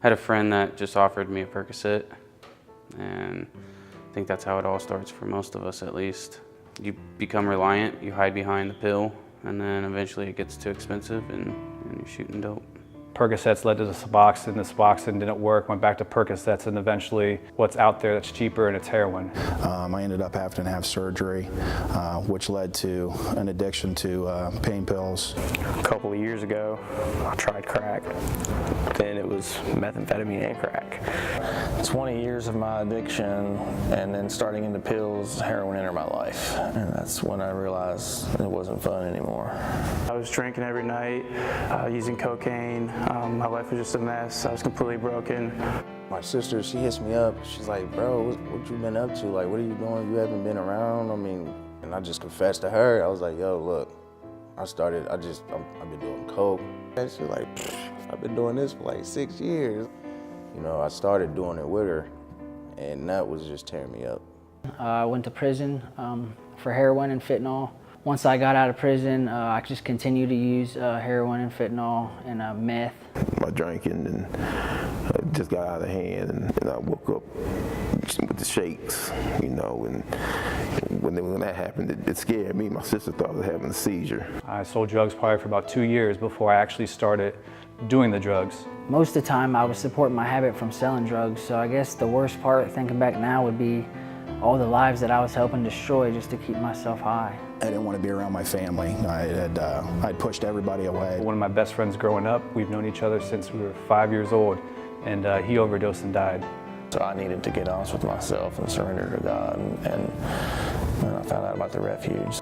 I had a friend that just offered me a Percocet, and I think that's how it all starts for most of us, at least. You become reliant, you hide behind the pill, and then eventually it gets too expensive and you're shooting dope. Percocets led to the Suboxone. The Suboxone didn't work, went back to Percocets, and eventually what's out there that's cheaper, and it's heroin. I ended up having to have surgery, which led to an addiction to pain pills. A couple of years ago, I tried crack. Then it was methamphetamine and crack. 20 years of my addiction, and then starting into pills, heroin entered my life. And that's when I realized it wasn't fun anymore. I was drinking every night, using cocaine. My life was just a mess. I was completely broken. My sister, she hits me up. She's like, bro, what you been up to? Like, what are you doing? You haven't been around? I mean, and I just confessed to her. I was like, yo, look, I've been doing coke. And she's like, I've been doing this for like 6 years. You know, I started doing it with her, and that was just tearing me up. I went to prison for heroin and fentanyl. Once I got out of prison, I just continued to use heroin and fentanyl and meth. My drinking and just got out of hand, and I woke up with the shakes, you know, and when that happened, it scared me. My sister thought I was having a seizure. I sold drugs probably for about 2 years before I actually started doing the drugs. Most of the time I was supporting my habit from selling drugs, so I guess the worst part, thinking back now, would be all the lives that I was helping destroy just to keep myself high. I didn't want to be around my family. I'd pushed everybody away. One of my best friends growing up, we've known each other since we were 5 years old, and he overdosed and died. So I needed to get honest with myself and surrender to God, and I found out about the Refuge.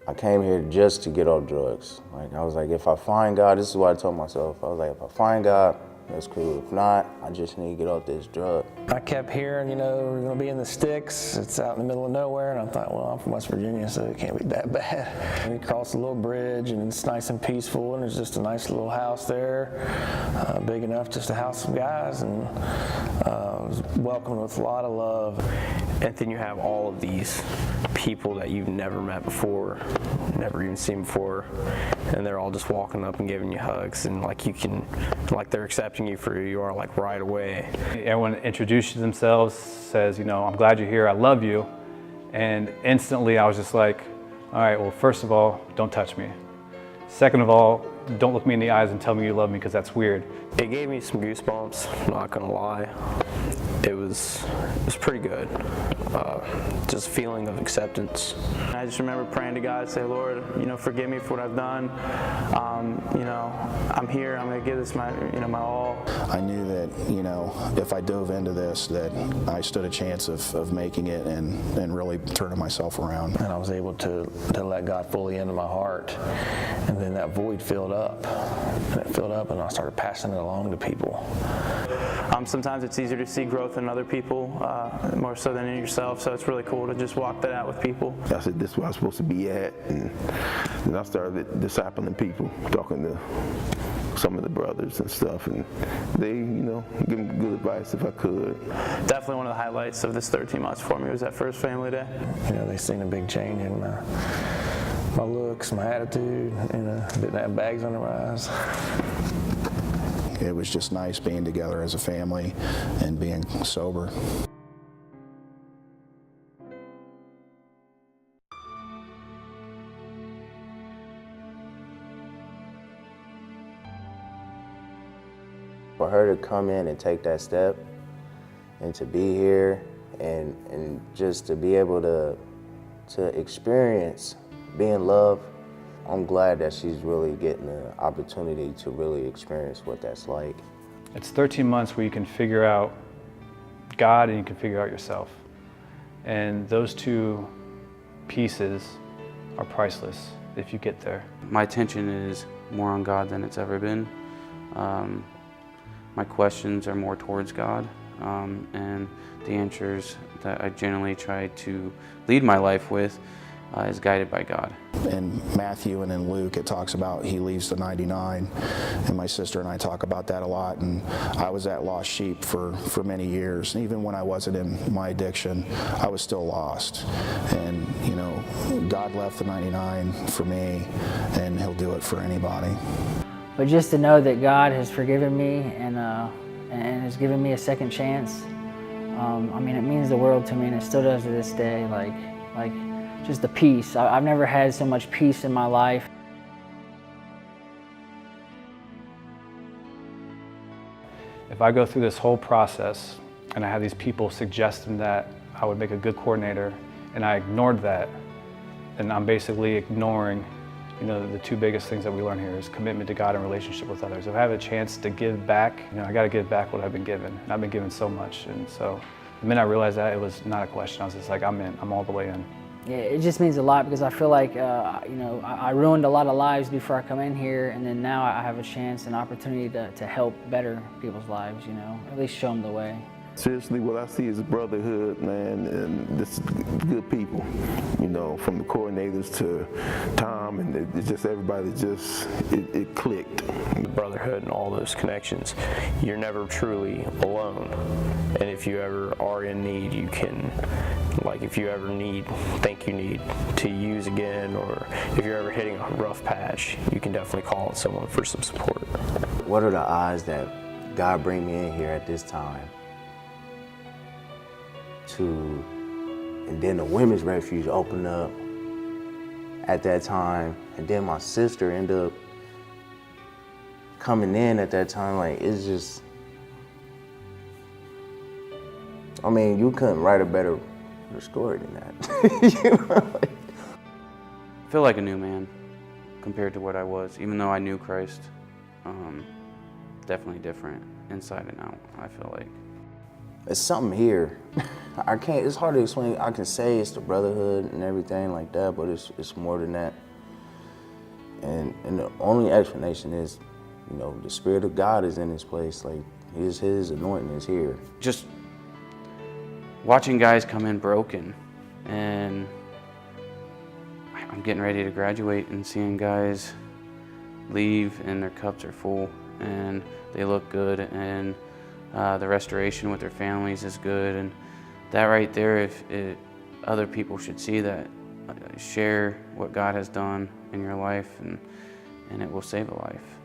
I came here just to get off drugs. Like, I was like, if I find God, this is what I told myself. I was like, if I find God, that's cool. If not, I just need to get off this drug. I kept hearing, you know, we're gonna be in the sticks. It's out in the middle of nowhere, and I thought, well, I'm from West Virginia, so it can't be that bad. And we crossed a little bridge, and it's nice and peaceful, and there's just a nice little house there, big enough just to house some guys, and was welcomed with a lot of love. And then you have all of these people that you've never met before, never even seen before, and they're all just walking up and giving you hugs, and like they're accepting you for who you are, like right away. Everyone introduces themselves, says, you know, I'm glad you're here, I love you. And instantly I was just like, all right, well, first of all, don't touch me. Second of all, don't look me in the eyes and tell me you love me, because that's weird. It gave me some goosebumps, not gonna lie. It was pretty good. Just a feeling of acceptance. I just remember praying to God, say, Lord, you know, forgive me for what I've done. You know, I'm here, I'm gonna give this my all. I knew that, you know, if I dove into this, that I stood a chance of making it and really turning myself around. And I was able to let God fully into my heart, and then that void filled up, and I started passing it along to people. Sometimes it's easier to see growth in other people, more so than in yourself, so it's really cool to just walk that out with people. I said, this is where I'm supposed to be at, and then I started discipling people, talking to some of the brothers and stuff, and they, you know, give me good advice if I could. Definitely one of the highlights of this 13 months for me was that first family day. You know, they seen a big change in my looks, my attitude, you know, didn't have bags under my eyes. It was just nice being together as a family and being sober. For her to come in and take that step and to be here and just to be able to experience being loved, I'm glad that she's really getting the opportunity to really experience what that's like. It's 13 months where you can figure out God and you can figure out yourself. And those two pieces are priceless if you get there. My attention is more on God than it's ever been. My questions are more towards God, and the answers that I generally try to lead my life with is guided by God. In Matthew and in Luke, it talks about he leaves the 99, and my sister and I talk about that a lot. And I was that lost sheep for many years. And even when I wasn't in my addiction, I was still lost. And you know, God left the 99 for me, and He'll do it for anybody. But just to know that God has forgiven me and has given me a second chance, I mean, it means the world to me, and it still does to this day. Like just the peace. I've never had so much peace in my life. If I go through this whole process and I have these people suggesting that I would make a good coordinator, and I ignored that, and I'm basically ignoring, you know, the two biggest things that we learn here is commitment to God and relationship with others. If I have a chance to give back, you know, I got to give back what I've been given. And I've been given so much, and so the minute I realized that, it was not a question. I was just like, I'm in. I'm all the way in. Yeah, it just means a lot because I feel like, you know, I ruined a lot of lives before I come in here, and then now I have a chance, an opportunity to help better people's lives, you know, at least show them the way. Seriously, what I see is brotherhood, man, and this is good people, you know, from the coordinators to Tom, and it's just everybody just, it clicked. The brotherhood and all those connections, you're never truly alone. And if you ever are in need, you can, like if you ever think you need to use again, or if you're ever hitting a rough patch, you can definitely call on someone for some support. What are the odds that God bring me in here at this time? And then the women's refuge opened up at that time, and then my sister ended up coming in at that time. Like, it's just, I mean, you couldn't write a better story than that. You know? I feel like a new man compared to what I was, even though I knew Christ. Definitely different inside and out, I feel like. It's something here. It's hard to explain. I can say it's the brotherhood and everything like that, but it's more than that. And the only explanation is, you know, the Spirit of God is in this place. Like, His anointing is here. Just watching guys come in broken, and I'm getting ready to graduate and seeing guys leave and their cups are full and they look good, and the restoration with their families is good. And that right there, if other people should see that, share what God has done in your life, and it will save a life.